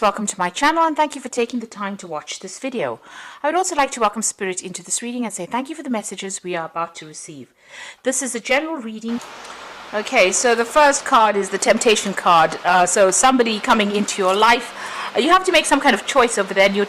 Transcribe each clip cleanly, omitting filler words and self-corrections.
Welcome to my channel and thank you for taking the time to watch this video. I would also like to welcome Spirit into this reading and say thank you for the messages we are about to receive. This is a general reading. Okay, so the first card is the Temptation card. So somebody coming into your life. You have to make some kind of choice over there and you're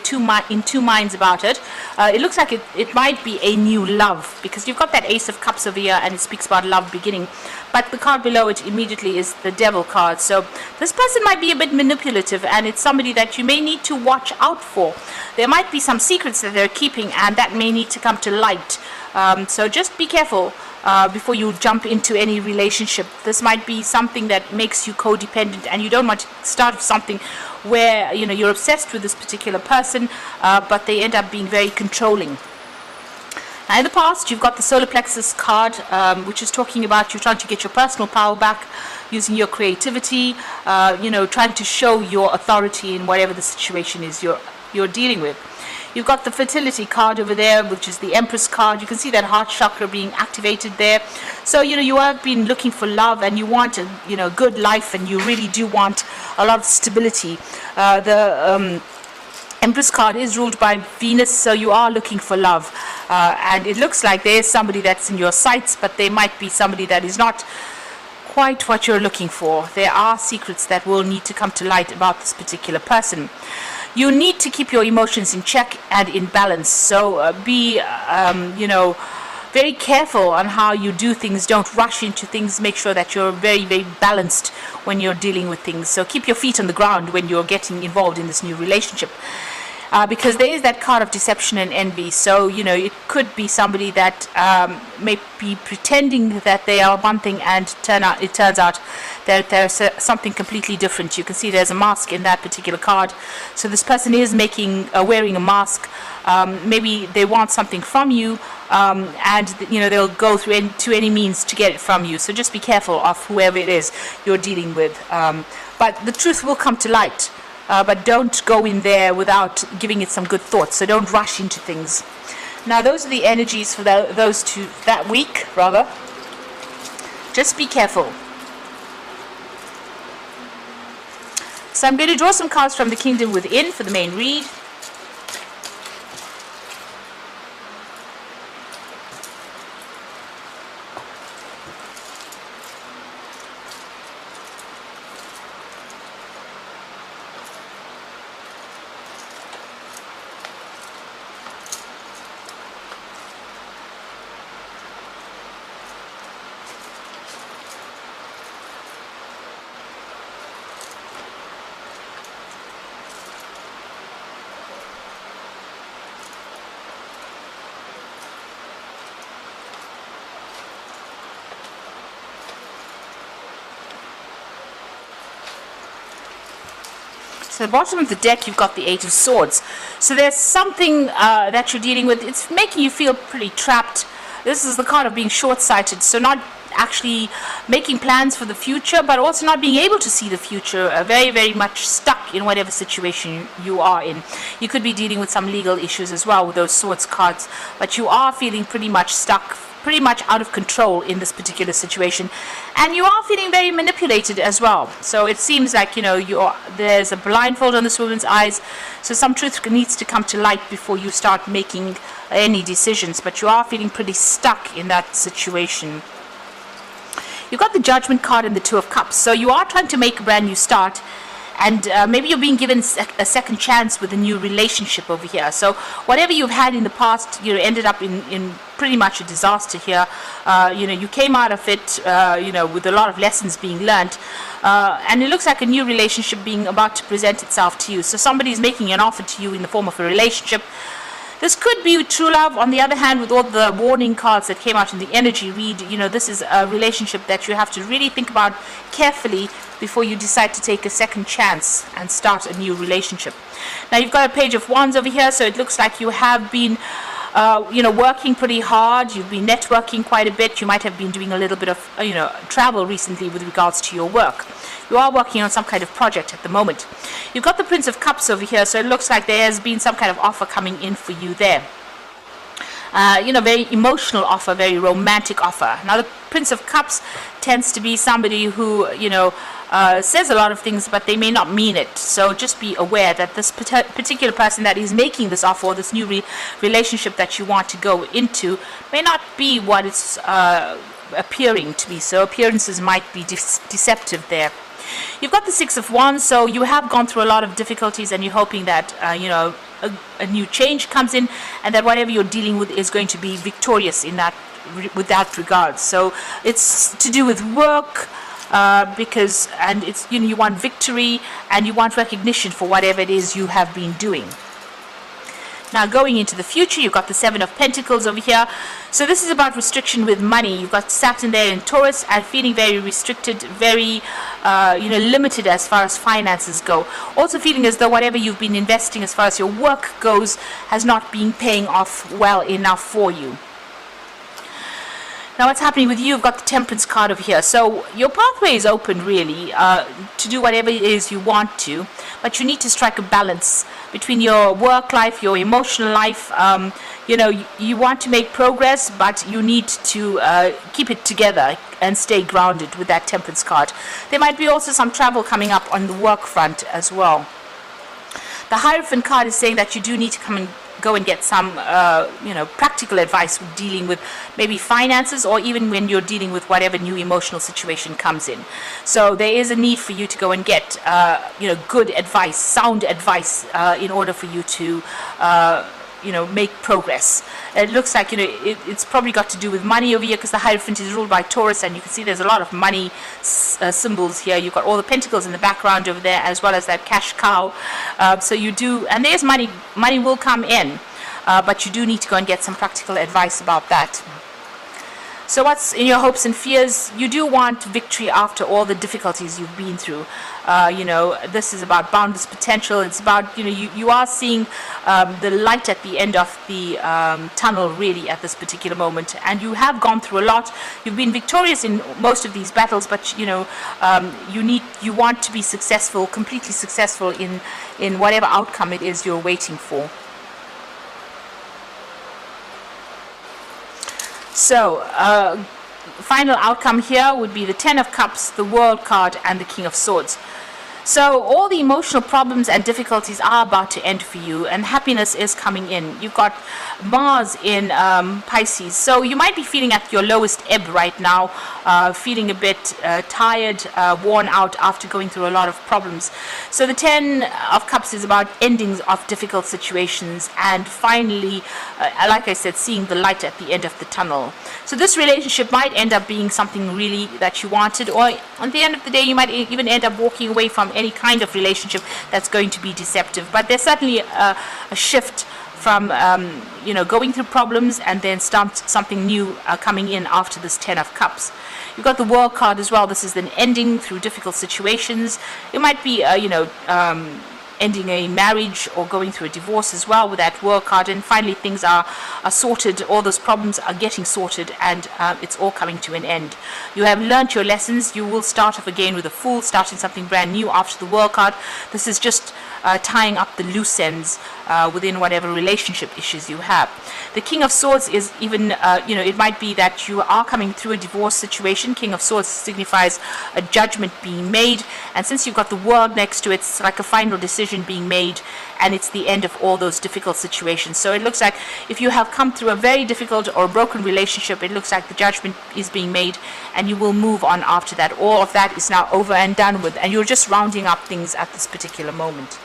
in two minds about it. It looks like it might be a new love because you've got that Ace of Cups over here and it speaks about love beginning. But the card below it immediately is the Devil card. So this person might be a bit manipulative and it's somebody that you may need to watch out for. There might be some secrets that they're keeping and that may need to come to light. So just be careful before you jump into any relationship. This might be something that makes you codependent and you don't want to start something where you're obsessed with this particular person, but they end up being very controlling. Now in the past you've got the Solar Plexus card, which is talking about you trying to get your personal power back using your creativity, trying to show your authority in whatever the situation is you're dealing with. You've got the Fertility card over there, which is the Empress card. You can see that heart chakra being activated there. So, you have been looking for love and you want a good life and you really do want a lot of stability. The Empress card is ruled by Venus, so you are looking for love. And it looks like there's somebody that's in your sights, but there might be somebody that is not quite what you're looking for. There are secrets that will need to come to light about this particular person. You need to keep your emotions in check and in balance. So be, very careful on how you do things. Don't rush into things. Make sure that you're very, very balanced when you're dealing with things. So keep your feet on the ground when you're getting involved in this new relationship. Because there is that card of deception and envy. So, it could be somebody that may be pretending that they are one thing and it turns out that there's something completely different. You can see there's a mask in that particular card. So this person is wearing a mask. Maybe they want something from you and, they'll go to any means to get it from you. So just be careful of whoever it is you're dealing with. But the truth will come to light. But don't go in there without giving it some good thought. So don't rush into things. Now those are the energies for that week, rather. Just be careful. So I'm going to draw some cards from the Kingdom Within for the main read. So at the bottom of the deck, you've got the Eight of Swords. So there's something that you're dealing with. It's making you feel pretty trapped. This is the card of being short-sighted. So not actually making plans for the future, but also not being able to see the future. Very, very much stuck in whatever situation you are in. You could be dealing with some legal issues as well with those Swords cards. But you are feeling pretty much stuck, pretty much out of control in this particular situation, and you are feeling very manipulated as well. So it seems like there's a blindfold on this woman's eyes, so some truth needs to come to light before you start making any decisions, but you are feeling pretty stuck in that situation. You've got the Judgment card and the Two of Cups, so you are trying to make a brand new start. And maybe you're being given a second chance with a new relationship over here. So whatever you've had in the past, ended up in pretty much a disaster here. You came out of it, with a lot of lessons being learned. And it looks like a new relationship being about to present itself to you. So somebody's making an offer to you in the form of a relationship. This could be true love. On the other hand, with all the warning cards that came out in the energy read, this is a relationship that you have to really think about carefully before you decide to take a second chance and start a new relationship. Now you've got a Page of Wands over here, so it looks like you have been working pretty hard. You've been networking quite a bit. You might have been doing a little bit of travel recently with regards to your work. You are working on some kind of project at the moment. You've got the Prince of Cups over here, so it looks like there has been some kind of offer coming in for you there. Very emotional offer, very romantic offer. Now the Prince of Cups tends to be somebody who, says a lot of things, but they may not mean it. So just be aware that this particular person that is making this offer, or this new relationship that you want to go into, may not be what it's appearing to be. So appearances might be deceptive there. You've got the Six of Wands, so you have gone through a lot of difficulties, and you're hoping that a new change comes in, and that whatever you're dealing with is going to be victorious in that with that regard. So it's to do with work, because it's you want victory and you want recognition for whatever it is you have been doing. Now going into the future, you've got the Seven of Pentacles over here. So this is about restriction with money. You've got Saturn there in Taurus, and feeling very restricted, very limited as far as finances go. Also feeling as though whatever you've been investing as far as your work goes has not been paying off well enough for you. Now what's happening with you? You've got the Temperance card over here. So your pathway is open really to do whatever it is you want to, but you need to strike a balance between your work life, your emotional life. You want to make progress, but you need to keep it together and stay grounded with that Temperance card. There might be also some travel coming up on the work front as well. The Hierophant card is saying that you do need to go and get some practical advice with dealing with maybe finances, or even when you're dealing with whatever new emotional situation comes in. So there is a need for you to go and get good advice, sound advice, in order for you to make progress. It looks like it's probably got to do with money over here, because the Hierophant is ruled by Taurus, and you can see there's a lot of money symbols here. You've got all the pentacles in the background over there, as well as that cash cow. So you do, and there's money will come in, but you do need to go and get some practical advice about that. So what's in your hopes and fears? You do want victory after all the difficulties you've been through. This is about boundless potential. It's about, you are seeing the light at the end of the tunnel really at this particular moment. And you have gone through a lot. You've been victorious in most of these battles, but you want to be successful, completely successful in whatever outcome it is you're waiting for. So, final outcome here would be the Ten of Cups, the World card, and the King of Swords. So all the emotional problems and difficulties are about to end for you, and happiness is coming in. You've got Mars in Pisces, so you might be feeling at your lowest ebb right now, feeling a bit tired, worn out after going through a lot of problems. So the Ten of Cups is about endings of difficult situations, and finally, like I said, seeing the light at the end of the tunnel. So this relationship might end up being something really that you wanted, or at the end of the day you might even end up walking away from any kind of relationship that's going to be deceptive. But there's certainly a shift from going through problems and then something new coming in after this Ten of Cups. You've got the World card as well. This is an ending through difficult situations. It might be ending a marriage or going through a divorce as well with that World card, and finally things are sorted. All those problems are getting sorted, and it's all coming to an end. You have learnt your lessons. You will start off again with a Fool, starting something brand new after the World card. This is just tying up the loose ends within whatever relationship issues you have. The King of Swords is even, it might be that you are coming through a divorce situation. King of Swords signifies a judgment being made, and since you've got the World next to it, it's like a final decision being made, and it's the end of all those difficult situations. So it looks like if you have come through a very difficult or broken relationship, it looks like the judgment is being made, and you will move on after that. All of that is now over and done with, and you're just rounding up things at this particular moment.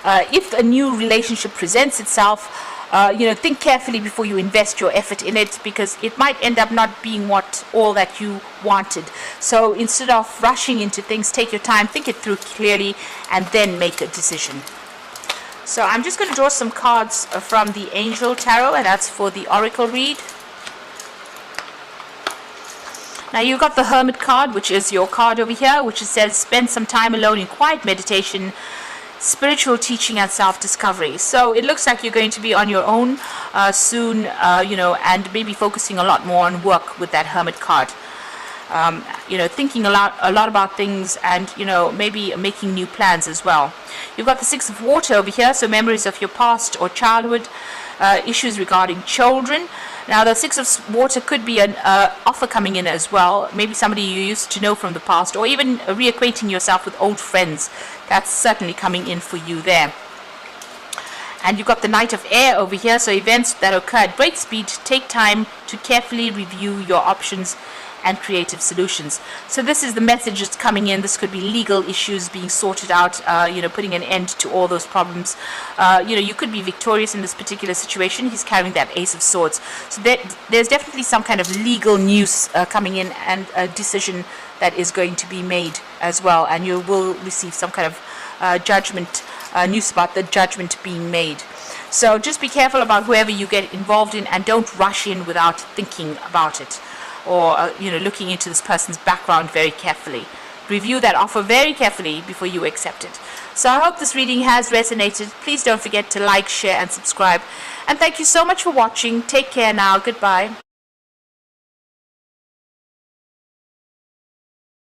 If a new relationship presents itself, think carefully before you invest your effort in it, because it might end up not being all that you wanted. So instead of rushing into things, take your time, think it through clearly, and then make a decision. So I'm just going to draw some cards from the Angel Tarot, and that's for the Oracle read. Now you've got the Hermit card, which is your card over here, which says spend some time alone in quiet meditation, spiritual teaching, and self-discovery. So it looks like you're going to be on your own soon, and maybe focusing a lot more on work with that Hermit card. thinking a lot about things, and maybe making new plans as well. You've got the Six of Water over here, so memories of your past or childhood, issues regarding children. Now the Six of Water could be an offer coming in as well, maybe somebody you used to know from the past, or even reacquainting yourself with old friends. That's certainly coming in for you there. And you've got the Knight of Air over here, so events that occur at great speed. Take time to carefully review your options and creative solutions. So this is the message that's coming in. This could be legal issues being sorted out, putting an end to all those problems. You could be victorious in this particular situation. He's carrying that Ace of Swords. So there's definitely some kind of legal news coming in, and a decision that is going to be made as well. And you will receive some kind of judgment, news about the judgment being made. So just be careful about whoever you get involved in, and don't rush in without thinking about it, or looking into this person's background very carefully. Review that offer very carefully before you accept it. So I hope this reading has resonated. Please don't forget to like, share and subscribe. And thank you so much for watching. Take care now. Goodbye.